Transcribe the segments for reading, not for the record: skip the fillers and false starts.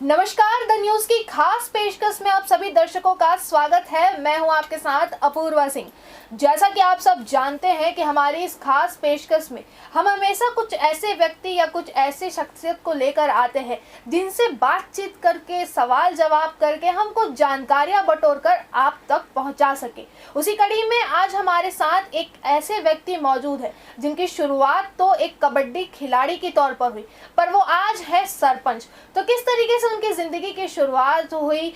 नमस्कार, the news की खास पेशकश में आप सभी दर्शकों का स्वागत है। मैं हूं आपके साथ अपूर्वा सिंह। जैसा कि आप सब जानते हैं कि हमारी इस खास पेशकश में हम हमेशा कुछ ऐसे व्यक्ति या कुछ ऐसे शख्सियत को लेकर आते हैं जिनसे बातचीत करके, सवाल जवाब करके हम कुछ जानकारियां बटोर कर आप तक पहुंचा सके। उसी कड़ी में आज हमारे साथ एक ऐसे व्यक्ति मौजूद है जिनकी शुरुआत तो एक कबड्डी खिलाड़ी के तौर पर हुई, पर वो आज है सरपंच। तो किस तरीके से उनकी जिंदगी की शुरुआत हुई,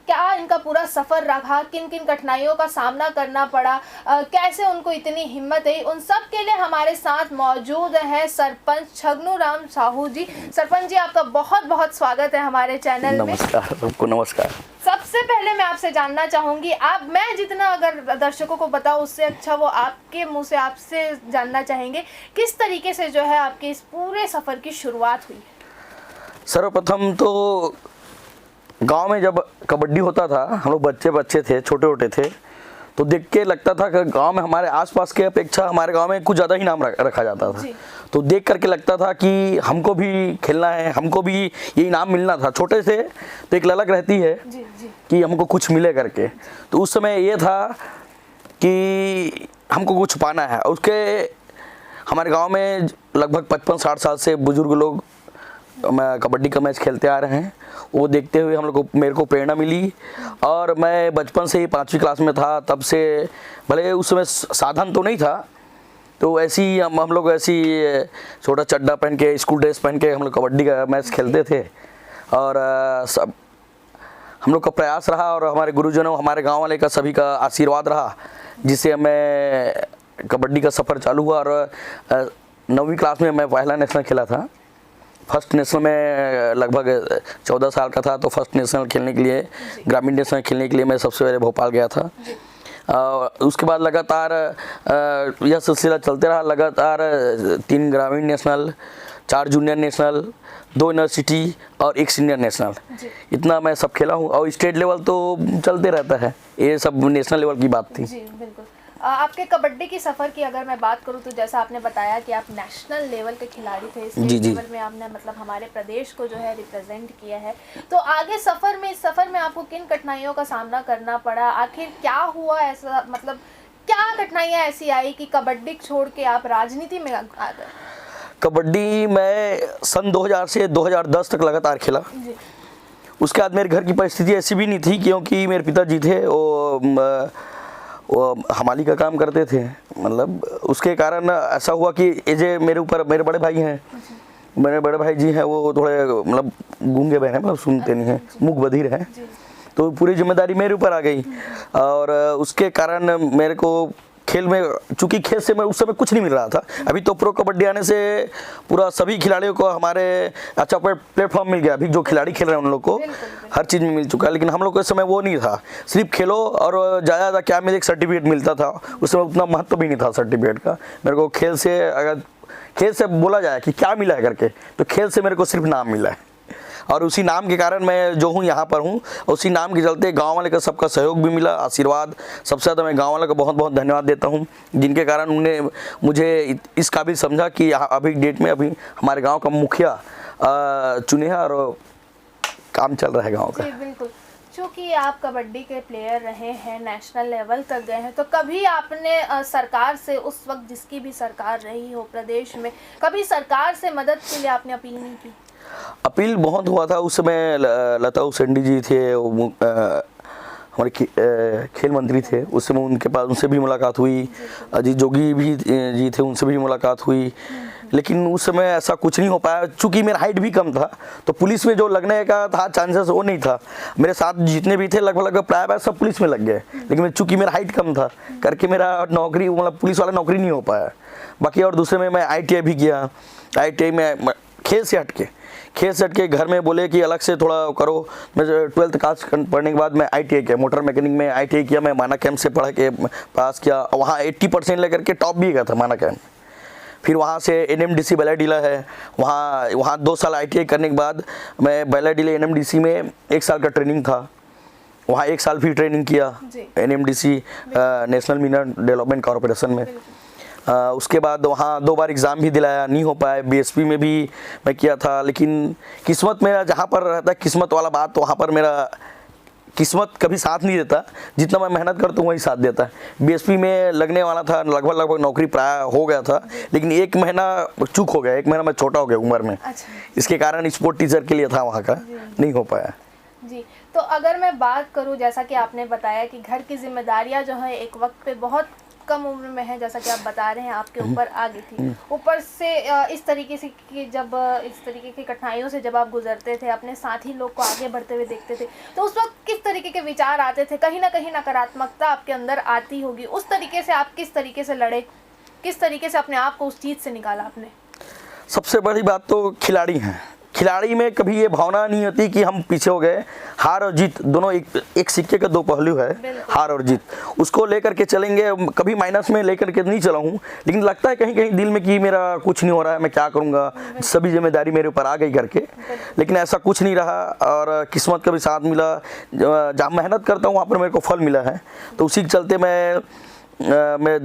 क्या इनका पूरा सफर रहा, किन किन कठिनाइयों का सामना करना पड़ा, कैसे उनको इतनी हिम्मत है, उन सब के लिए हमारे साथ मौजूद है सरपंच छगनू राम साहू जी। सरपंच जी, आपका बहुत बहुत स्वागत है हमारे चैनल में। नमस्कार, सबको नमस्कार। सबसे पहले मैं आपसे जानना चाहूंगी, मैं जितना अगर दर्शकों को बताऊं उससे अच्छा वो आपके मुंह से आपसे जानना चाहेंगे, किस तरीके से जो है आपके इस पूरे सफर की शुरुआत हुई। सर्वप्रथम तो गांव में जब कबड्डी होता था, हम लोग बच्चे थे, छोटे थे, तो देख के लगता था कि गांव में हमारे आसपास के अपेक्षा हमारे गांव में कुछ ज़्यादा ही नाम रखा जाता था। तो देख करके लगता था कि हमको भी खेलना है, हमको भी ये इनाम मिलना था। छोटे से तो एक ललक रहती है कि हमको कुछ मिले करके। तो उस समय ये था कि हमको कुछ पाना है। उसके हमारे गाँव में लगभग 55-60 साल से बुजुर्ग लोग कबड्डी का मैच खेलते आ रहे हैं। वो देखते हुए हम लोग को, मेरे को प्रेरणा मिली। और मैं बचपन से ही 5वीं क्लास में था, तब से भले उस समय साधन तो नहीं था, तो ऐसी हम लोग ऐसी छोटा चड्डा पहन के, स्कूल ड्रेस पहन के हम लोग कबड्डी का मैच खेलते थे। और सब हम लोग का प्रयास रहा और हमारे गुरुजनों, हमारे गांव वाले का, सभी का आशीर्वाद रहा, जिससे हमें कबड्डी का सफ़र चालू हुआ। और 9वीं क्लास में मैं पहला नेशनल खेला था। फर्स्ट नेशनल में लगभग 14 साल का था, तो फर्स्ट नेशनल खेलने के लिए, ग्रामीण नेशनल खेलने के लिए मैं सबसे पहले भोपाल गया था। उसके बाद लगातार यह सिलसिला चलते रहा। लगातार 3 ग्रामीण नेशनल, 4 जूनियर नेशनल, 2 यूनिवर्सिटी और 1 सीनियर नेशनल, इतना मैं सब खेला हूँ। और स्टेट लेवल तो चलते रहता है, ये सब नेशनल लेवल की बात थी। जी बिल्कुल। आपके कबड्डी की सफ़र की अगर मैं बात करूं तो जैसा आपने बताया कि आप नेशनल लेवल के खिलाड़ी थे, स्टेट लेवल में आपने मतलब हमारे प्रदेश को जो है रिप्रेजेंट किया है। तो आगे इस सफ़र में आपको किन कठिनाइयों का सामना करना पड़ा, आखिर क्या हुआ ऐसा, मतलब क्या कठिनाइयाँ ऐसी आई कि कबड्डी छोड़ के आप राजनीति में आ गए। कबड्डी मैं सन 2000 से 2010 तक लगातार खेला। उसके बाद मेरे घर की परिस्थिति ऐसी भी नहीं थी, क्योंकि मेरे पिताजी थे वो हमाली का काम करते थे। मतलब उसके कारण ऐसा हुआ कि ये मेरे ऊपर मेरे बड़े भाई हैं, मेरे बड़े भाई जी हैं, वो थोड़े मतलब गूंगे बहन हैं, मतलब सुनते नहीं हैं, मूक बधिर हैं। तो पूरी जिम्मेदारी मेरे ऊपर आ गई। और उसके कारण मेरे को खेल में, चूँकि खेल से मैं उस समय कुछ नहीं मिल रहा था। अभी तो प्रो कबड्डी आने से पूरा सभी खिलाड़ियों को हमारे अच्छा प्लेटफॉर्म मिल गया। अभी जो खिलाड़ी खेल रहे हैं उन लोग को हर चीज़ में मिल चुका है, लेकिन हम लोग के समय वो नहीं था। सिर्फ खेलो और ज़्यादा क्या मिले, एक सर्टिफिकेट मिलता था। उस समय उतना महत्व भी नहीं था सर्टिफिकेट का। मेरे को खेल से, अगर खेल से बोला जाए कि क्या मिला है करके, तो खेल से मेरे को सिर्फ नाम मिला है। और उसी नाम के कारण मैं जो हूँ यहाँ पर हूँ। उसी नाम के चलते गांव वाले का सबका सहयोग भी मिला, आशीर्वाद। सबसे ज़्यादा मैं गांव वाले को बहुत बहुत धन्यवाद देता हूँ, जिनके कारण उन्होंने मुझे इस काबिल समझा कि अभी डेट में अभी हमारे गांव का मुखिया चुने हैं और काम चल रहा है गाँव का। बिल्कुल। चूँकि आप कबड्डी के प्लेयर रहे हैं, नेशनल लेवल तक गए हैं, तो कभी आपने सरकार से, उस वक्त जिसकी भी सरकार रही हो प्रदेश में, कभी सरकार से मदद के लिए आपने अपील नहीं की। अपील बहुत हुआ था। उस समय लता उसेंडी जी थे, हमारे खेल मंत्री थे। उस समय उनके पास, उनसे भी मुलाकात हुई। अजीत जोगी भी जी थे, उनसे भी मुलाकात हुई। लेकिन उस समय ऐसा कुछ नहीं हो पाया, चूँकि मेरा हाइट भी कम था। तो पुलिस में जो लगने का था चांसेस, वो नहीं था। मेरे साथ जितने भी थे लगभग प्राय सब पुलिस में लग गए, लेकिन चूँकि मेरा हाइट कम था करके मेरा नौकरी, मतलब पुलिस वाला नौकरी नहीं हो पाया। बाकी और दूसरे में मैं ITI भी किया। ITI में खेल से हट के घर में बोले कि अलग से थोड़ा करो। मैं 12th पास पढ़ने के बाद मैं ITI किया, मोटर मैकेनिक में ITI किया। मैं माना कैंप से पढ़ के पास किया, वहाँ 80% लेकर के टॉप भी गया था माना कैंप। फिर वहाँ से NMDC बैलाडीला है, वहाँ 2 साल ITI करने के बाद मैं बैलाडीला NMDC में 1 साल का ट्रेनिंग था। वहाँ 1 साल फिर ट्रेनिंग किया NMDC national mineral development corporation में। उसके बाद वहाँ 2 बार एग्ज़ाम भी दिलाया, नहीं हो पाया। बीएसपी में भी मैं किया था, लेकिन किस्मत मेरा जहाँ पर रहता है, किस्मत वाला बात, तो वहाँ पर मेरा किस्मत कभी साथ नहीं देता। जितना मैं मेहनत करता हूँ वही साथ देता है। बीएसपी में लगने वाला था, लगभग नौकरी प्राय हो गया था, लेकिन 1 महीना चूक हो गया, 1 महीना मैं छोटा हो गया उम्र में। अच्छा। इसके कारण स्पोर्ट टीचर के लिए था वहाँ का, नहीं हो पाया जी। तो अगर मैं बात करूं, जैसा कि आपने बताया कि घर की जिम्मेदारियां जो है एक वक्त पे बहुत कम उम्र में है, जैसा कि आप बता रहे हैं, आपके ऊपर आ गई थी। ऊपर से इस तरीके से कि जब इस तरीके की कठिनाइयों से जब आप गुजरते थे, अपने साथी लोग को आगे बढ़ते हुए देखते थे, तो उस वक्त किस तरीके के विचार आते थे? कहीं ना कहीं नकारात्मकता आपके अंदर आती होगी। उस तरीके से आप किस तरीके से लड़े, किस तरीके से अपने आप को उस चीज़ से निकाला आपने? सबसे बड़ी बात तो खिलाड़ी हैं। खिलाड़ी में कभी ये भावना नहीं होती कि हम पीछे हो गए। हार और जीत दोनों एक सिक्के का 2 पहलू है, हार और जीत। उसको लेकर के चलेंगे, कभी माइनस में लेकर के नहीं चला हूँ, लेकिन लगता है कहीं कहीं दिल में कि मेरा कुछ नहीं हो रहा है, मैं क्या करूँगा, सभी जिम्मेदारी मेरे ऊपर आ गई करके। लेकिन ऐसा कुछ नहीं रहा और किस्मत का भी साथ मिला। जहाँ मेहनत करता हूँ वहाँ पर मेरे को फल मिला है। तो उसी के चलते मैं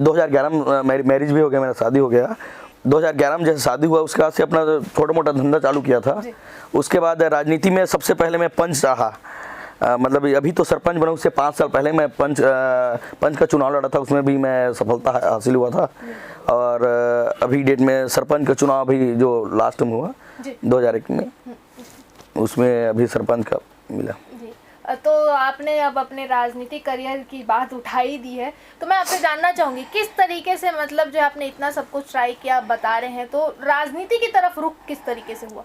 2011 में मैरिज भी हो गया, मेरा शादी हो गया। 2011 में जैसे शादी हुआ, उसके बाद से अपना छोटा मोटा धंधा चालू किया था। उसके बाद राजनीति में सबसे पहले मैं पंच रहा, मतलब अभी तो सरपंच बना, उससे 5 साल पहले मैं पंच का चुनाव लड़ा था, उसमें भी मैं सफलता हासिल हुआ था। और अभी डेट में सरपंच का चुनाव अभी जो लास्ट में हुआ 2001 में, उसमें अभी सरपंच का मिला। तो आपने अब अपने राजनीतिक करियर की बात उठाई दी है, तो मैं आपसे जानना चाहूँगी किस तरीके से, मतलब जो आपने इतना सब कुछ ट्राई किया, आप बता रहे हैं, तो राजनीति की तरफ रुख किस तरीके से हुआ?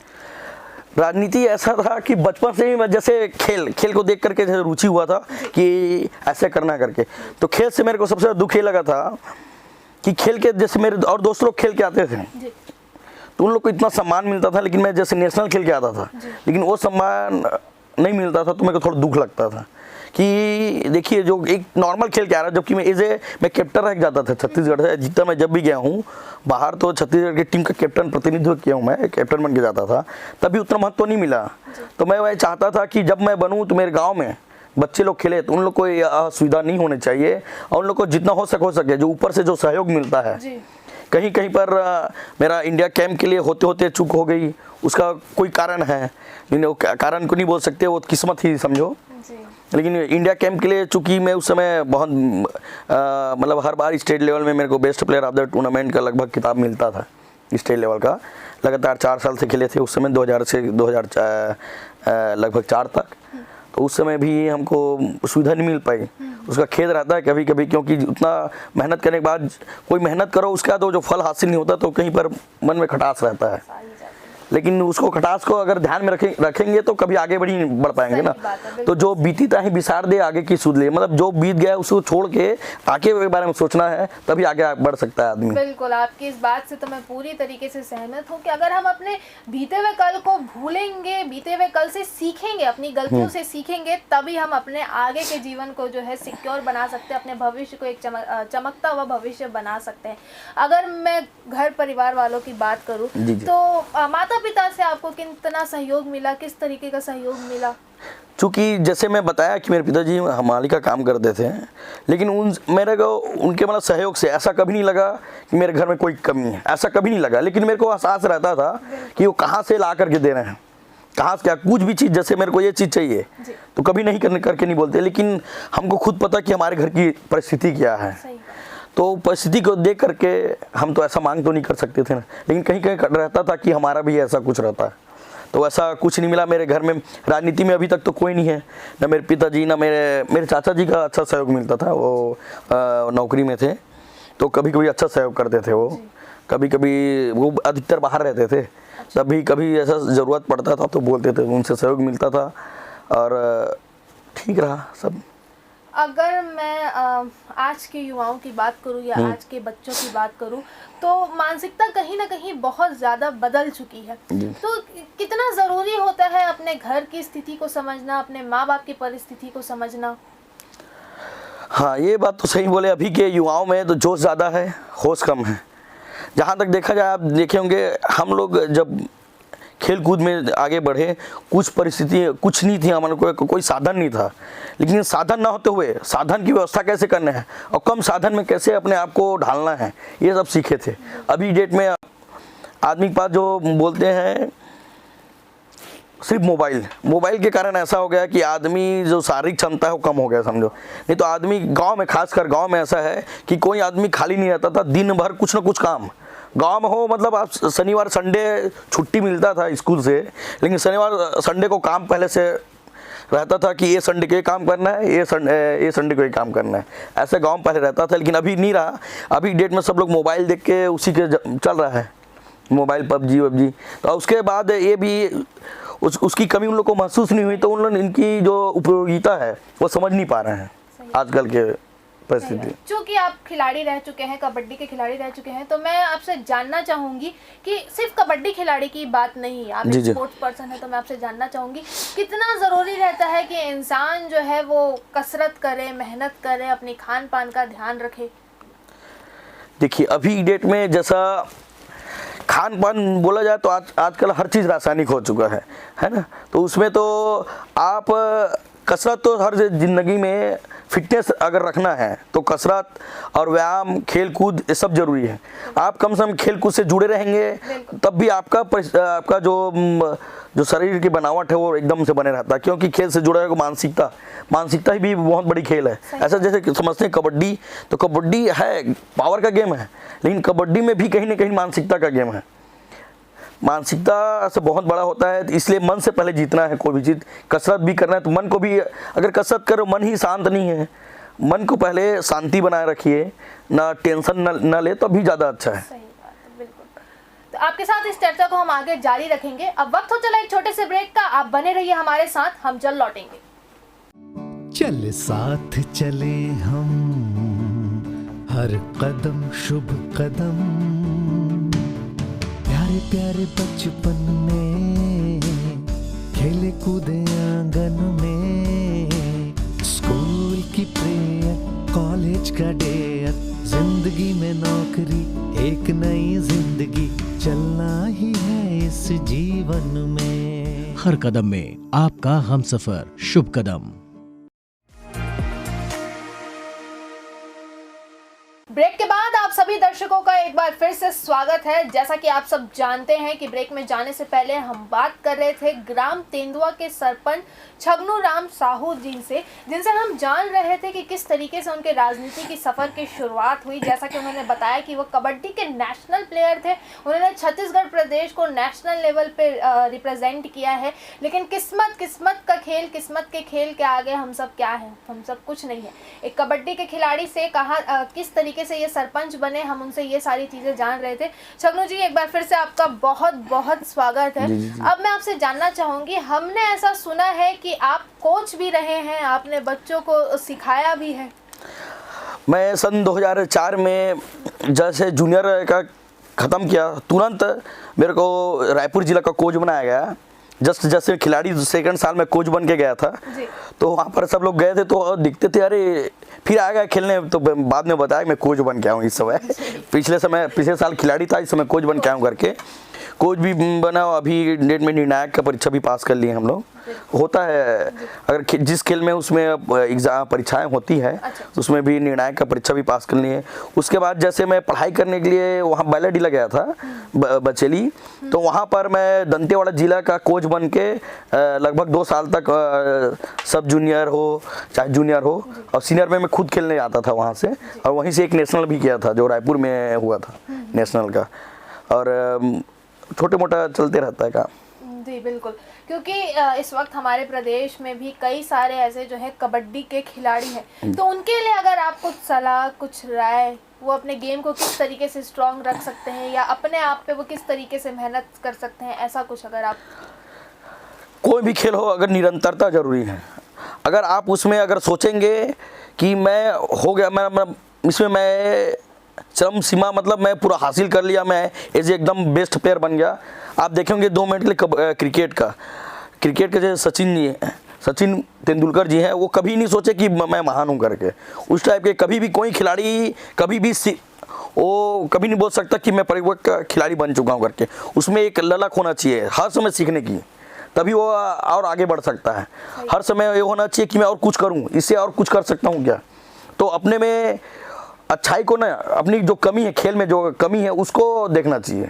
राजनीति ऐसा था कि बचपन से ही मैं जैसे खेल को देख करके जैसे रुचि हुआ था कि ऐसे करना करके। तो खेल से मेरे को सबसे दुख ये लगा था कि खेल के जैसे मेरे और दोस्त लोग खेल के आते थे, तो उन लोग को इतना सम्मान मिलता था, लेकिन मैं जैसे नेशनल खेल के आता था, लेकिन वो सम्मान नहीं मिलता था। तो मेरे को थोड़ा दुख लगता था कि देखिए जो एक नॉर्मल खेल के आ रहा है, जबकि मैं कैप्टन रह जाता था छत्तीसगढ़ से। जितना मैं जब भी गया हूँ बाहर, तो छत्तीसगढ़ की टीम का कैप्टन प्रतिनिधित्व किया हूँ, मैं कैप्टन बन के जाता था, तभी उतना महत्व नहीं मिला। तो मैं वह चाहता था कि जब मैं बनूँ तो मेरे गाँव में बच्चे लोग खेले, तो उन लोग को यह सुविधा नहीं होनी चाहिए, और उन लोग को जितना हो सके जो ऊपर से जो सहयोग मिलता है। कहीं कहीं पर मेरा इंडिया कैंप के लिए होते होते चूक हो गई, उसका कोई कारण है, कारण को नहीं बोल सकते, वो किस्मत ही समझो। लेकिन इंडिया कैंप के लिए चूंकि मैं उस समय बहुत मतलब हर बार स्टेट लेवल में मेरे को best player of the tournament का लगभग खिताब मिलता था, स्टेट लेवल का। लगातार 4 साल से खेले थे उस समय, 2000 से 2004 लगभग 4 तक। तो उस समय भी हमको सुविधा नहीं मिल पाई, उसका खेद रहता है कभी कभी, क्योंकि उतना मेहनत करने के बाद कोई मेहनत करो, उसके बाद जो फल हासिल नहीं होता तो कहीं पर मन में खटास रहता है। लेकिन उसको खटास को अगर ध्यान में रखेंगे तो कभी आगे बढ़ पाएंगे ना। तो जो बीती ताही बिसार दे आगे की सुध ले, मतलब जो बीत गया उसको छोड़ के आगे के बारे में सोचना है, तभी आगे बढ़ सकता है आदमी। बिल्कुल, आपकी इस बात से तो मैं पूरी तरीके से सहमत हूँ कि अगर हम अपने बीते हुए कल को भूलेंगे, बीते हुए कल से सीखेंगे, अपनी गलतियों से सीखेंगे, तभी हम अपने आगे के जीवन को जो है सिक्योर बना सकते हैं, अपने भविष्य को एक चमकता हुआ भविष्य बना सकते हैं। अगर मैं घर परिवार वालों की बात करूँ तो माता पिता से आपको कितना सहयोग मिला, किस तरीके का सहयोग मिला? चूँकि जैसे मैं बताया कि मेरे पिताजी हमाली का काम करते थे, लेकिन मेरे को उनके मतलब सहयोग से ऐसा कभी नहीं लगा कि मेरे घर में कोई कमी है, ऐसा कभी नहीं लगा। लेकिन मेरे को एहसास रहता था कि वो कहाँ से ला करके दे रहे हैं, कहाँ से क्या, कुछ भी चीज़ जैसे मेरे को ये चीज़ चाहिए तो कभी नहीं करके नहीं बोलते, लेकिन हमको खुद पता कि हमारे घर की परिस्थिति क्या है। तो परिस्थिति को देख करके हम तो ऐसा मांग तो नहीं कर सकते थे ना, लेकिन कहीं कहीं रहता था कि हमारा भी ऐसा कुछ रहता है। तो ऐसा कुछ नहीं मिला मेरे घर में। राजनीति में अभी तक तो कोई नहीं है, ना मेरे पिताजी ना मेरे चाचा जी का अच्छा सहयोग मिलता था, वो नौकरी में थे, तो कभी कभी अच्छा सहयोग करते थे वो। कभी कभी वो अधिकतर बाहर रहते थे, तभी कभी ऐसा ज़रूरत पड़ता था तो बोलते थे, उनसे सहयोग मिलता था और ठीक रहा सब। अगर मैं आज के युवाओं की बात करूं या आज के बच्चों की बात करूं, तो मानसिकता कहीं ना कहीं बहुत ज़्यादा बदल चुकी है। तो कितना ज़रूरी होता है अपने घर की स्थिति को समझना, अपने माँ बाप की परिस्थिति को समझना? हाँ, ये बात तो सही बोले। अभी के युवाओं में तो जोश ज़्यादा है, होश कम है। जहाँ तक देखा जाए, आप देखे होंगे हम लोग जब खेल कूद में आगे बढ़े। कुछ परिस्थिति कुछ नहीं थी, हमारे को कोई साधन नहीं था, लेकिन साधन ना होते हुए साधन की व्यवस्था कैसे करना है और कम साधन में कैसे अपने आप को ढालना है, ये सब सीखे थे। अभी डेट में आदमी के पास जो बोलते हैं सिर्फ मोबाइल के कारण ऐसा हो गया कि आदमी जो शारीरिक क्षमता है वो कम हो गया समझो। नहीं तो आदमी गांव में, खासकर गांव में ऐसा है कि कोई आदमी खाली नहीं रहता था, दिन भर कुछ ना कुछ काम गांव में हो। मतलब आप शनिवार संडे छुट्टी मिलता था स्कूल से, लेकिन शनिवार संडे को काम पहले से रहता था कि ये संडे को ये काम करना है, ये संडे को ये काम करना है, ऐसे गाँव पहले रहता था। लेकिन अभी नहीं रहा। अभी डेट में सब लोग मोबाइल देख के उसी के चल रहा है, मोबाइल पबजी। तो उसके बाद ये भी उसकी कमी उन लोग को महसूस नहीं हुई, तो उन लोग इनकी जो उपयोगिता है वो समझ नहीं पा रहे हैं आजकल के परिस्थिति। चूँकि आप खिलाड़ी रह चुके हैं, कबड्डी के खिलाड़ी रह चुके हैं, तो मैं आपसे जानना चाहूँगी कि सिर्फ कबड्डी खिलाड़ी की बात नहीं, आप एक स्पोर्ट्स पर्सन है, तो मैं आपसे जानना चाहूँगी कितना ज़रूरी रहता है कि इंसान जो है वो कसरत करे, मेहनत करे, अपनी खान पान का ध्यान रखे। देखिए अभी डेट में जैसा खान पान बोला जाए तो आजकल हर चीज़ रासायनिक हो चुका है ना। तो उसमें तो आप कसरत तो हर ज़िंदगी में फिटनेस अगर रखना है तो कसरत और व्यायाम, खेल कूद ये सब जरूरी है। आप कम से कम खेल कूद से जुड़े रहेंगे तब भी आपका जो शरीर की बनावट है वो एकदम से बने रहता है, क्योंकि खेल से जुड़ा है मानसिकता ही भी बहुत बड़ी खेल है। ऐसा जैसे समझते हैं कबड्डी, तो कबड्डी है पावर का गेम है, लेकिन कबड्डी में भी कहीं ना कहीं मानसिकता का गेम है। मानसिकता से बहुत बड़ा होता है, इसलिए मन से पहले जीतना है। कोई भी चीज़ कसरत भी करना है तो मन को भी, अगर कसरत करो मन ही शांत नहीं है, मन को पहले शांति बनाए रखिए, ना टेंशन न ले, तो भी ज़्यादा अच्छा है। सही बात है, बिल्कुल। तो आपके साथ इस चर्चा को हम आगे जारी रखेंगे। अब वक्त हो चला एक छोटे से ब्रेक का, आप बने रहिए हमारे साथ, हम जल्द लौटेंगे। चल साथ चले हम, हर कदम शुभ कदम, प्यारे प्यारे बचपन में खेले कूदे आंगन में, स्कूल की प्रेयर, कॉलेज का डेयर, जिंदगी में नौकरी, एक नई जिंदगी, चलना ही है इस जीवन में, हर कदम में आपका हमसफर शुभ कदम। ब्रेक के बाद आप सभी दर्शकों का एक बार फिर से स्वागत है। जैसा कि आप सब जानते हैं कि ब्रेक में जाने से पहले हम बात कर रहे थे ग्राम तेंदुआ के सरपंच छगनू राम साहू जी से, जिनसे हम जान रहे थे कि किस तरीके से उनके राजनीति की सफ़र की शुरुआत हुई। जैसा कि उन्होंने बताया कि वो कबड्डी के नेशनल प्लेयर थे, उन्होंने छत्तीसगढ़ प्रदेश को नेशनल लेवल पे रिप्रेजेंट किया है, लेकिन किस्मत के खेल के आगे हम सब क्या हैं, हम सब कुछ नहीं है। एक कबड्डी के खिलाड़ी से कहा किस तरीके से ये सरपंच बने, हम उनसे ये सारी चीज़ें जान रहे थे। छगनू जी, एक बार फिर से आपका बहुत बहुत स्वागत है। जी। अब मैं आपसे जानना चाहूँगी, हमने ऐसा सुना है कि आप कोच भी रहे हैं, आपने बच्चों को सिखाया भी है। मैं सन 2004 में जैसे जूनियर का ख़त्म किया, तुरंत मेरे को रायपुर जिला का कोच बनाया गया। जैसे खिलाड़ी सेकंड साल में कोच बन के गया था, तो वहाँ पर सब लोग गए थे तो दिखते थे, अरे फिर आ गया खेलने, तो बाद में बताया कि मैं कोच बन के आऊँ। इस समय पिछले साल खिलाड़ी था, इस समय कोच बन के आऊँ करके कोच भी बना। अभी डेट में निर्णायक का परीक्षा भी पास कर लिए हम लोग। होता है अगर जिस खेल में उसमें एग्जाम परीक्षाएं होती है, उसमें भी निर्णायक का परीक्षा भी पास कर लिए। उसके बाद जैसे मैं पढ़ाई करने के लिए वहाँ बैलाडीला गया था बचेली, तो वहाँ पर मैं दंतेवाड़ा जिला का कोच बन के लगभग 2 साल तक सब जूनियर हो चाहे जूनियर हो और सीनियर में मैं खुद खेलने जाता था वहाँ से, और वहीं से एक नेशनल भी किया था जो रायपुर में हुआ था नेशनल का। और छोटे मोटा चलते रहता है काम। जी बिल्कुल, क्योंकि इस वक्त हमारे प्रदेश में भी कई सारे ऐसे जो है कबड्डी के खिलाड़ी हैं, तो उनके लिए अगर आप कुछ सलाह, कुछ राय, वो अपने गेम को किस तरीके से स्ट्रॉन्ग रख सकते हैं या अपने आप पे वो किस तरीके से मेहनत कर सकते हैं, ऐसा कुछ अगर आप। कोई भी खेल हो, अगर निरंतरता जरूरी है। अगर आप उसमें अगर सोचेंगे कि मैं हो गया, मैं इसमें मैं चरम सीमा, मतलब मैं पूरा हासिल कर लिया, मैं एज एकदम बेस्ट प्लेयर बन गया। आप देखेंगे 2 मिनट के लिए क्रिकेट के जैसे सचिन तेंदुलकर जी हैं, वो कभी नहीं सोचे कि मैं महान हूँ करके। उस टाइप के कभी भी कोई खिलाड़ी कभी भी वो कभी नहीं बोल सकता कि मैं परिपक्व खिलाड़ी बन चुका हूँ करके। उसमें एक ललक होना चाहिए हर समय सीखने की, तभी वो और आगे बढ़ सकता है। हर समय ये होना चाहिए कि मैं और कुछ करूँ, इससे और कुछ कर सकता हूँ क्या। तो अपने में अच्छाई को ना, अपनी जो कमी है, खेल में जो कमी है उसको देखना चाहिए,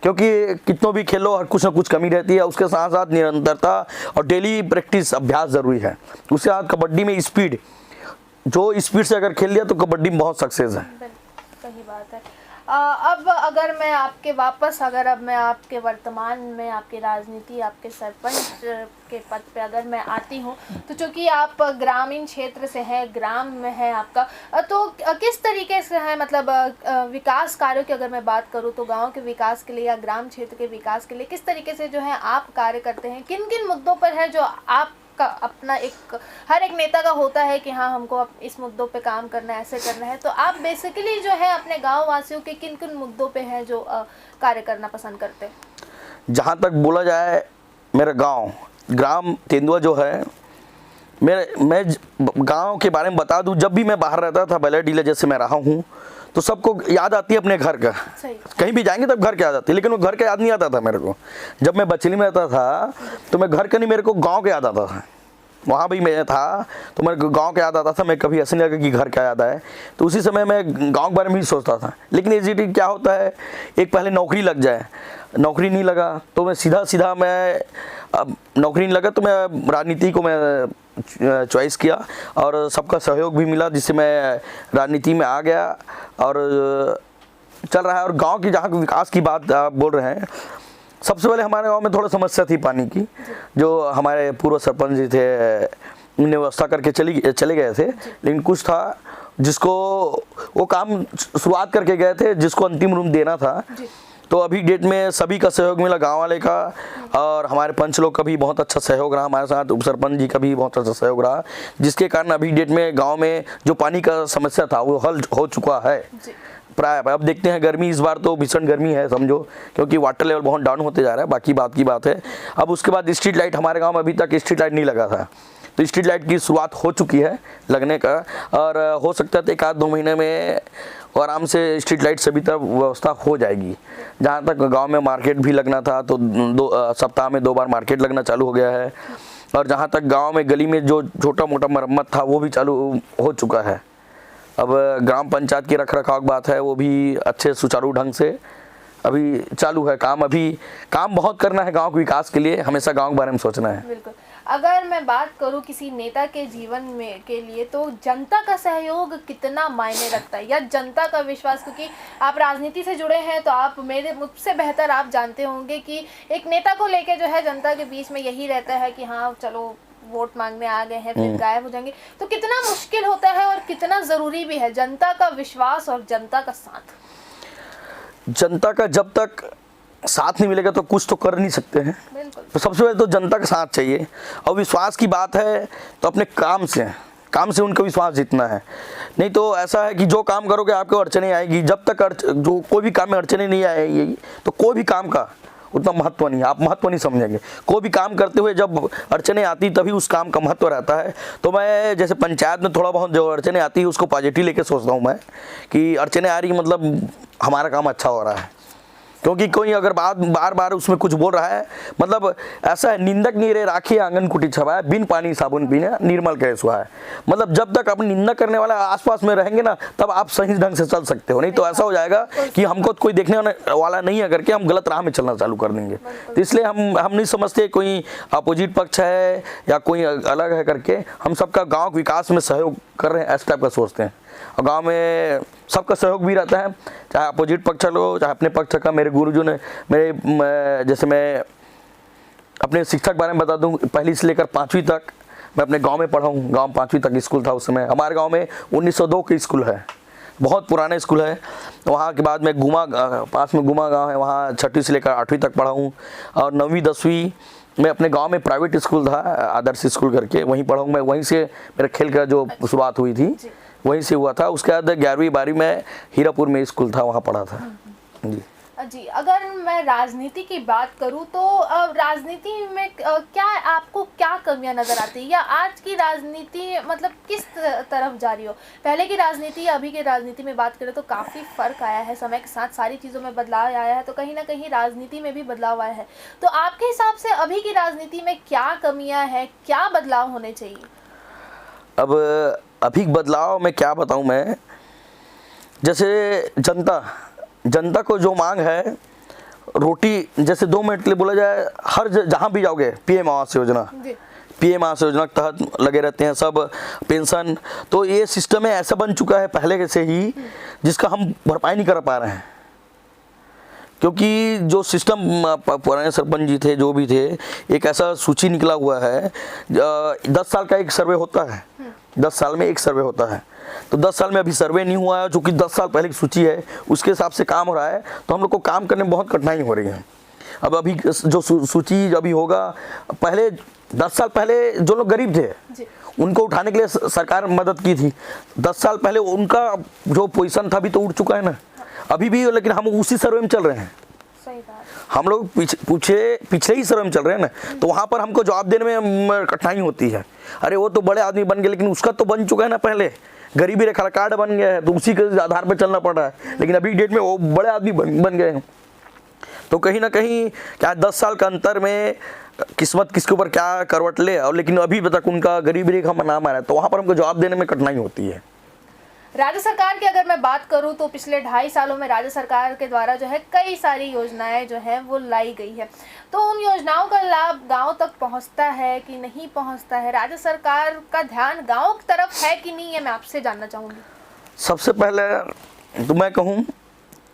क्योंकि कितनों भी खेलो हर कुछ ना कुछ कमी रहती है। उसके साथ साथ निरंतरता और डेली प्रैक्टिस, अभ्यास ज़रूरी है। उसके बाद कबड्डी में स्पीड, जो स्पीड से अगर खेल लिया तो कबड्डी में बहुत सक्सेस है। सही बात है। अब अगर मैं आपके वर्तमान में आपकी राजनीति, आपके सरपंच के पद पे अगर मैं आती हूँ, तो चूँकि आप ग्रामीण क्षेत्र से हैं, ग्राम में है आपका, तो किस तरीके से है, मतलब विकास कार्यों की अगर मैं बात करूँ तो गांव के विकास के लिए या ग्राम क्षेत्र के विकास के लिए किस तरीके से जो है आप कार्य करते हैं? किन किन मुद्दों पर है जो आप का अपना एक, हर एक नेता का होता है कि हाँ हमको इस मुद्दों पे काम करना है, ऐसे करना है, तो आप बेसिकली जो है अपने गांव वासियों के किन किन मुद्दों पे हैं जो कार्य करना पसंद करते हैं? जहाँ तक बोला जाए, मेरा ग्राम तेंदुआ जो है, मैं गांव के बारे में बता दूं, जब भी मैं बाहर रहता था, बलैया डीले जैसे मैं रहा हूं, तो सबको याद आती है अपने घर का। कहीं भी जाएंगे तब घर की याद आती है, लेकिन वो घर का याद नहीं आता था मेरे को। जब मैं बचली में रहता था तो मैं घर का नहीं, मेरे को गांव का याद आता था। वहाँ भी मैं था तो मेरे को गांव का याद आता था। मैं कभी ऐसे नहीं लगा कि घर का याद आए, तो उसी समय मैं गांव के बारे में ही सोचता था। लेकिन एजीटी क्या होता है, एक पहले नौकरी लग जाए, नौकरी नहीं लगा तो मैं सीधा मैं, अब नौकरी नहीं लगा तो मैं राजनीति को मैं चॉइस किया और सबका सहयोग भी मिला, जिससे मैं राजनीति में आ गया और चल रहा है। और गांव की जहाँ विकास की बात आप बोल रहे हैं, सबसे पहले हमारे गांव में थोड़ा समस्या थी पानी की, जो हमारे पूर्व सरपंच जी थे, उन्हें व्यवस्था करके चले गए थे। लेकिन कुछ था जिसको वो काम शुरुआत करके गए थे, जिसको अंतिम रूप देना था। तो अभी डेट में सभी का सहयोग मिला, गांव वाले का और हमारे पंच लोग का भी बहुत अच्छा सहयोग रहा हमारे साथ, उप सरपंच जी का भी बहुत अच्छा सहयोग रहा, जिसके कारण अभी डेट में गांव में जो पानी का समस्या था वो हल हो चुका है प्राय। अब देखते हैं, गर्मी इस बार तो भीषण गर्मी है समझो, क्योंकि वाटर लेवल बहुत डाउन होते जा रहा है, बाकी बात की बात है। अब उसके बाद स्ट्रीट लाइट, हमारे गाँव में अभी तक स्ट्रीट लाइट नहीं लगा था, तो स्ट्रीट लाइट की शुरुआत हो चुकी है लगने का, और हो सकता है एक आध 2 महीने में आराम से स्ट्रीट लाइट सभी तरफ व्यवस्था हो जाएगी। जहाँ तक गांव में मार्केट भी लगना था, तो 2 सप्ताह में 2 बार मार्केट लगना चालू हो गया है। और जहाँ तक गांव में गली में जो छोटा मोटा मरम्मत था वो भी चालू हो चुका है। अब ग्राम पंचायत की रख रखाव की बात है, वो भी अच्छे सुचारू ढंग से अभी चालू है काम। अभी काम बहुत करना है गांव के विकास के लिए, हमेशा गांव के बारे में सोचना है। बिल्कुल। अगर मैं बात करूं किसी नेता के जीवन में के लिए, तो जनता का सहयोग कितना मायने रखता है, या जनता का विश्वास? क्योंकि आप राजनीति से जुड़े हैं तो आप मुझसे बेहतर आप जानते होंगे कि एक नेता को लेके जो है जनता के बीच में यही रहता है कि हाँ चलो वोट मांगने आ गए हैं, फिर गायब हो जाएंगे। तो कितना मुश्किल होता है और कितना ज़रूरी भी है जनता का विश्वास और जनता का साथ? जनता का जब तक साथ नहीं मिलेगा तो कुछ तो कर नहीं सकते हैं। तो सबसे पहले तो जनता का साथ चाहिए। और विश्वास की बात है तो अपने काम से उनका विश्वास जीतना है। नहीं तो ऐसा है कि जो काम करोगे आपको अड़चने आएगी। जब तक जो कोई भी काम में अड़चने नहीं आएगी तो कोई भी काम का उतना महत्व नहीं, आप महत्व नहीं समझेंगे। कोई भी काम करते हुए जब अड़चने आती तभी उस काम का महत्व रहता है। तो मैं जैसे पंचायत में थोड़ा बहुत जो अड़चने आती है उसको पॉजिटिव लेके सोचता हूँ मैं, कि अड़चने आ रही मतलब हमारा काम अच्छा हो रहा है। क्योंकि कोई अगर बार बार उसमें कुछ बोल रहा है, मतलब ऐसा है, निंदक नहीं रे राखी आंगन कुटी छवाए, बिन पानी साबुन पीने निर्मल कहे सुहा है। मतलब जब तक अपनी निंदा करने वाला आसपास में रहेंगे ना, तब आप सही ढंग से चल सकते हो। नहीं तो ऐसा हो जाएगा कि हमको कोई देखने वाला नहीं है करके हम गलत राह में चलना चालू कर देंगे। तो इसलिए हम नहीं समझते कोई अपोजिट पक्ष है या कोई अलग है करके, हम सबका गाँव के विकास में सहयोग कर रहे हैं, इस टाइप का सोचते हैं। और गांव में सबका सहयोग भी रहता है, चाहे अपोजिट पक्ष लो चाहे अपने पक्ष का। मेरे गुरुजों ने जैसे मैं अपने शिक्षक के बारे में बता दूं, 1ली से लेकर 5वीं तक मैं अपने गांव में पढ़ा हूं। गांव 5वीं तक स्कूल था उस समय। हमारे गांव में 1902 का स्कूल है, बहुत पुराना स्कूल है। वहाँ के बाद में पास में गुमा गाँव है, वहाँ 6वीं से लेकर 8वीं तक पढ़ा हूँ। और 9वीं 10वीं मैं अपने गांव में प्राइवेट स्कूल था, आदर्श स्कूल करके, वहीं पढ़ा हूँ मैं। वहीं से मेरा खेल का जो शुरुआत हुई थी वहीं से हुआ था। उसके बाद 11वीं 12वीं में हीरापुर में स्कूल था, वहाँ पढ़ा था जी। जी, अगर मैं राजनीति की बात करूं तो राजनीति में क्या आपको क्या कमियां नज़र आती है, या आज की राजनीति मतलब किस तरफ जा रही हो? पहले की राजनीति या अभी की राजनीति में बात करें तो काफ़ी फ़र्क आया है, समय के साथ सारी चीज़ों में बदलाव आया है, तो कहीं ना कहीं राजनीति में भी बदलाव आया है। तो आपके हिसाब से अभी की राजनीति में क्या कमियाँ हैं, क्या बदलाव होने चाहिए? अब अभी बदलाव में क्या बताऊं मैं, जैसे जनता को जो मांग है, रोटी जैसे 2 मिनट के लिए बोला जाए, हर जहाँ भी जाओगे पीएम आवास योजना के तहत लगे रहते हैं सब, पेंशन, तो ये सिस्टम है ऐसा बन चुका है पहले से ही, जिसका हम भरपाई नहीं कर पा रहे हैं। क्योंकि जो सिस्टम पुराने सरपंच जी थे, जो भी थे, एक ऐसा सूची निकला हुआ है, 10 साल का एक सर्वे होता है, 10 साल में एक सर्वे होता है, तो 10 साल में अभी सर्वे नहीं हुआ है, चूँकि 10 साल पहले की सूची है, उसके हिसाब से काम हो रहा है, तो हम लोग को काम करने में बहुत कठिनाई हो रही है। अब अभी जो सूची अभी होगा, पहले 10 साल पहले जो लोग गरीब थे उनको उठाने के लिए सरकार मदद की थी, 10 साल पहले उनका जो पोजीशन था अभी तो उठ चुका है ना, अभी भी, लेकिन हम उसी सर्वे में चल रहे हैं। सही बात। हम लोग पिछले ही सर्वे में चल रहे हैं ना, तो वहाँ पर हमको जवाब देने में कठिनाई होती है। अरे वो तो बड़े आदमी बन गए, लेकिन उसका तो बन चुका है ना, पहले गरीबी रेखा कार्ड बन गया है, तो उसी के आधार पर चलना पड़ रहा है, लेकिन अभी डेट में वो बड़े आदमी बन गए हैं। तो कहीं ना कहीं क्या 10 साल का अंतर में किस्मत किसके ऊपर क्या करवट ले, और लेकिन अभी तक उनका गरीबी रेखा में नाम आ रहा है, तो वहाँ पर हमको जवाब देने में कठिनाई होती है। राज्य सरकार की अगर मैं बात करूं तो पिछले 2.5 सालों में राज्य सरकार के द्वारा जो है कई सारी योजनाएं जो है वो लाई गई है, तो उन योजनाओं का लाभ गांव तक पहुंचता है कि नहीं पहुंचता है? राज्य सरकार का ध्यान गांव की तरफ है कि नहीं है, मैं आपसे जानना चाहूँगी। सबसे पहले तो मैं कहूँ,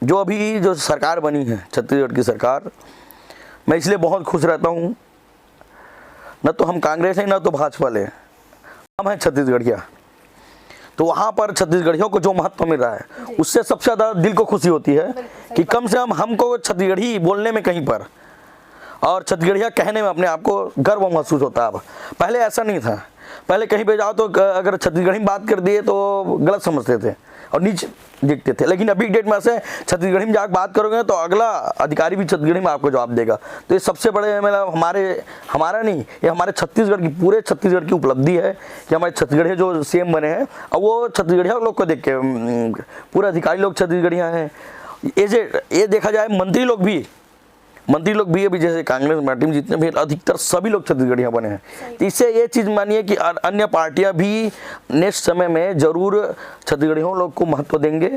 जो अभी जो सरकार बनी है छत्तीसगढ़ की सरकार, मैं इसलिए बहुत खुश रहता हूँ। न तो हम कांग्रेस हैं, न तो भाजपा वाले, हम हैं छत्तीसगढ़िया। तो वहाँ पर छत्तीसगढ़ियों को जो महत्व मिल रहा है, उससे सबसे ज़्यादा दिल को खुशी होती है कि कम से कम हमको छत्तीसगढ़ी बोलने में कहीं पर और छत्तीसगढ़िया कहने में अपने आप को गर्व महसूस होता है। अब पहले ऐसा नहीं था, पहले कहीं पे जाओ तो अगर छत्तीसगढ़ी में बात कर दिए तो गलत समझते थे और नीचे दिखते थे, लेकिन अभी डेट में ऐसे छत्तीसगढ़ी में जाकर बात करोगे तो अगला अधिकारी भी छत्तीसगढ़ी में आपको जवाब देगा। तो ये सबसे बड़े मतलब हमारा नहीं, ये हमारे छत्तीसगढ़ की, पूरे छत्तीसगढ़ की उपलब्धि है कि हमारे छत्तीसगढ़िया जो सीएम बने हैं, और वो छत्तीसगढ़िया लोग को देख के पूरे अधिकारी लोग छत्तीसगढ़िया हैं। ये देखा जाए मंत्री लोग भी अभी जैसे कांग्रेस पार्टी में जितने भी अधिकतर सभी लोग छत्तीसगढ़िया बने हैं। तो इससे ये चीज़ मानिए कि अन्य पार्टियां भी नेक्स्ट समय में जरूर छत्तीसगढ़ियों लोग को महत्व देंगे,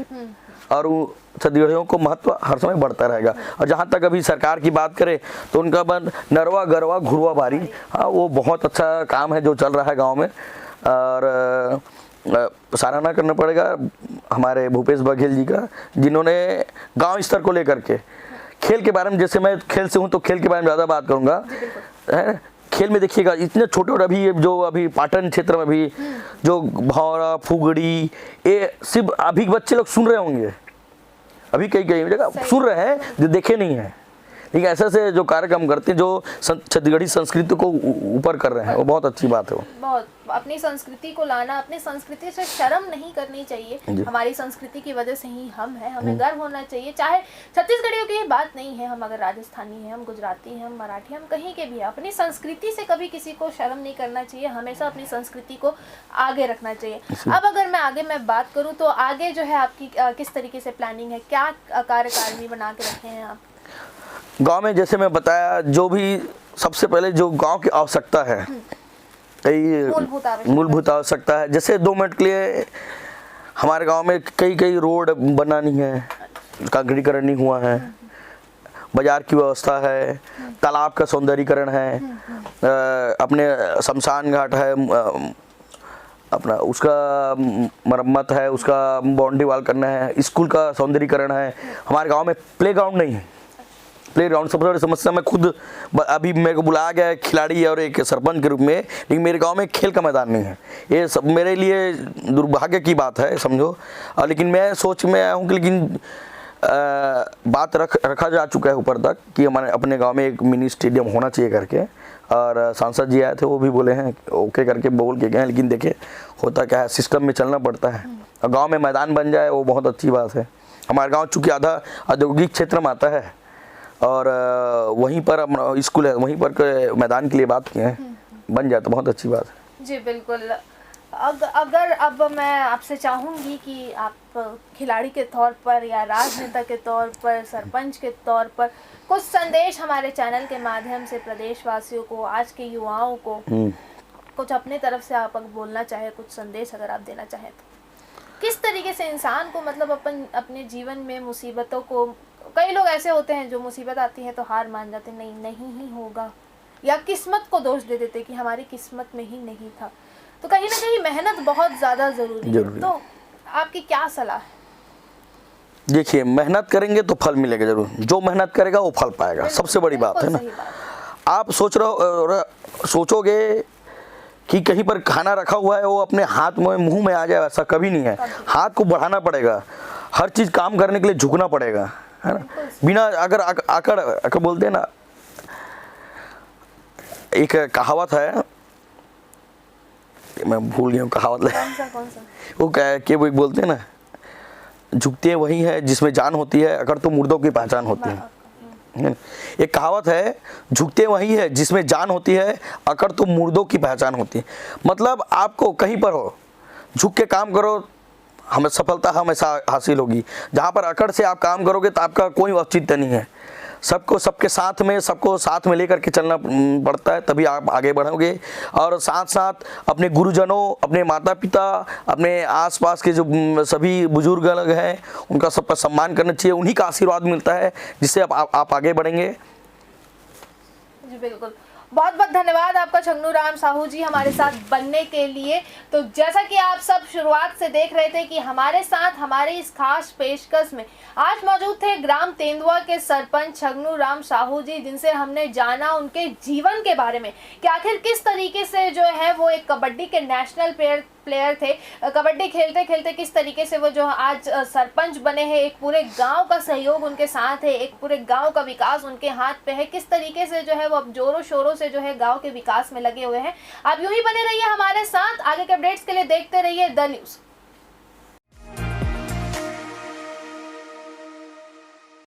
और छत्तीसगढ़ियों को महत्व हर समय बढ़ता रहेगा। और जहाँ तक अभी सरकार की बात करें तो उनका बंद नरवा गरवा घुरवा बारी, हाँ वो बहुत अच्छा काम है जो चल रहा है गाँव में, और सराहना करना पड़ेगा हमारे भूपेश बघेल जी का, जिन्होंने गाँव स्तर को लेकर के खेल के बारे में, जैसे मैं खेल से हूँ तो खेल के बारे में ज़्यादा बात करूँगा। खेल में देखिएगा इतने छोटे, और अभी पाटन क्षेत्र में भी जो भौरा फुगड़ी, ये सिर्फ अभी बच्चे लोग सुन रहे होंगे, अभी कई जगह सुन रहे हैं जो देखे नहीं हैं, लेकिन ऐसे जो कार्यक्रम करते हैं जो छत्तीसगढ़ी संस्कृति को ऊपर कर रहे हैं, वो बहुत अच्छी बात है। वो बहुत अपनी संस्कृति को लाना, अपनी संस्कृति से शर्म नहीं करनी चाहिए। हमारी संस्कृति की वजह से ही हम हैं, हमें गर्व होना चाहिए। चाहे छत्तीसगढ़ियों की बात नहीं है, हम अगर राजस्थानी हैं, हम गुजराती हैं, हम मराठी, हम कहीं के भी हैं, अपनी संस्कृति से कभी किसी को शर्म नहीं करना चाहिए, हमेशा अपनी संस्कृति को आगे रखना चाहिए। अब अगर मैं बात करूँ तो आगे जो है आपकी किस तरीके से प्लानिंग है, क्या कार्यकारिणी बना के रखे हैं आप? गांव में जैसे मैं बताया, जो भी सबसे पहले जो गांव की आवश्यकता है, कई मूलभूत आवश्यकता है, जैसे 2 मिनट के लिए हमारे गांव में कई रोड बनानी है, कांक्रीटीकरण नहीं हुआ है, बाजार की व्यवस्था है, तालाब का सौंदर्यीकरण है, अपने शमशान घाट है, अपना उसका मरम्मत है, उसका बाउंड्री वाल करना है, स्कूल का सौंदर्यीकरण है। हमारे गांव में प्लेग्राउंड नहीं है, प्लेग्राउंड सबसे बड़ी समस्या। मैं खुद अभी मेरे को बुलाया गया है खिलाड़ी और एक सरपंच के रूप में, लेकिन मेरे गांव में खेल का मैदान नहीं है। ये सब मेरे लिए दुर्भाग्य की बात है, समझो। और लेकिन मैं सोच में आया हूँ कि लेकिन बात रखा जा चुका है ऊपर तक कि हमारे अपने गांव में एक मिनी स्टेडियम होना चाहिए करके, और सांसद जी आए थे, वो भी बोले हैं ओके करके बोल के गए। लेकिन देखिए होता क्या है, सिस्टम में चलना पड़ता है, और गाँव में मैदान बन जाए वो बहुत अच्छी बात है। हमारे गांव चूँकि आधा औद्योगिक क्षेत्र में आता है और वहीं पर अपना स्कूल है, वहीं पर के मैदान के लिए बात किए हैं, बन जाए तो बहुत अच्छी बात है। जी बिल्कुल। अगर अब मैं आपसे चाहूँगी कि आप खिलाड़ी के तौर पर या राजनेता के तौर पर, सरपंच के तौर पर कुछ संदेश हमारे चैनल के माध्यम से प्रदेशवासियों को, आज के युवाओं को कुछ अपने तरफ से आप अगर बोलना चाहे, कुछ संदेश अगर आप देना चाहें तो किस तरीके से इंसान को मतलब अपने जीवन में मुसीबतों को, कई लोग ऐसे होते हैं जो मुसीबत आती है तो हार मान जाते, नहीं ही होगा, या किस्मत को दोष दे देते कि हमारी किस्मत में ही नहीं था। तो कहीं ना कहीं मेहनत बहुत ज़्यादा ज़रूरी है। तो आपकी क्या सलाह है? देखिए, मेहनत करेंगे तो फल मिलेगा जरूर, जो मेहनत करेगा वो फल पाएगा, सबसे बड़ी बात है ना। आप सोचोगे कि कहीं पर खाना रखा हुआ है वो अपने हाथ में मुंह में आ जाए, ऐसा कभी नहीं है। हाथ को बढ़ाना पड़ेगा, हर चीज़ काम करने के लिए झुकना पड़ेगा, है ना। बिना अगर आकड़ बोलते हैं ना, एक कहावत है, मैं भूल गया कहावत। कौन सा? वो क्या वो बोलते हैं ना, झुकते वही है जिसमें जान होती है, अगर तो मुर्दों की पहचान होती है। एक कहावत है, झुकते वही है जिसमें जान होती है, अकड़ तो मुर्दों की पहचान होती है। मतलब आपको कहीं पर हो, झुक के काम करो, हमें सफलता हमेशा हासिल होगी। जहाँ पर अकड़ से आप काम करोगे तो आपका कोई औचित्य नहीं है। सबको सबके साथ में लेकर के चलना पड़ता है, तभी आप आगे बढ़ोगे। और साथ साथ अपने गुरुजनों, अपने माता पिता, अपने आसपास के जो सभी बुजुर्ग लोग हैं, उनका सबका सम्मान करना चाहिए। उन्हीं का आशीर्वाद मिलता है जिससे आप आगे बढ़ेंगे। जी बिल्कुल, बहुत बहुत धन्यवाद आपका छगनू राम साहू जी हमारे साथ बनने के लिए। तो जैसा कि आप सब शुरुआत से देख रहे थे कि हमारे साथ हमारे इस खास पेशकश में आज मौजूद थे ग्राम तेंदुआ के सरपंच छगनू राम साहू जी, जिनसे हमने जाना उनके जीवन के बारे में कि आखिर किस तरीके से जो है वो एक कबड्डी के नेशनल प्लेयर थे, कबड्डी खेलते खेलते किस तरीके से वो जो आज सरपंच बने हैं, एक पूरे गांव का सहयोग उनके साथ है, एक पूरे गांव का विकास उनके हाथ पे है, किस तरीके से जो है वो अब जोरों शोरों से जो है गांव के विकास में लगे हुए हैं। आप यूं ही बने रहिए हमारे साथ, आगे के अपडेट्स के लिए देखते रहिए द न्यूज़।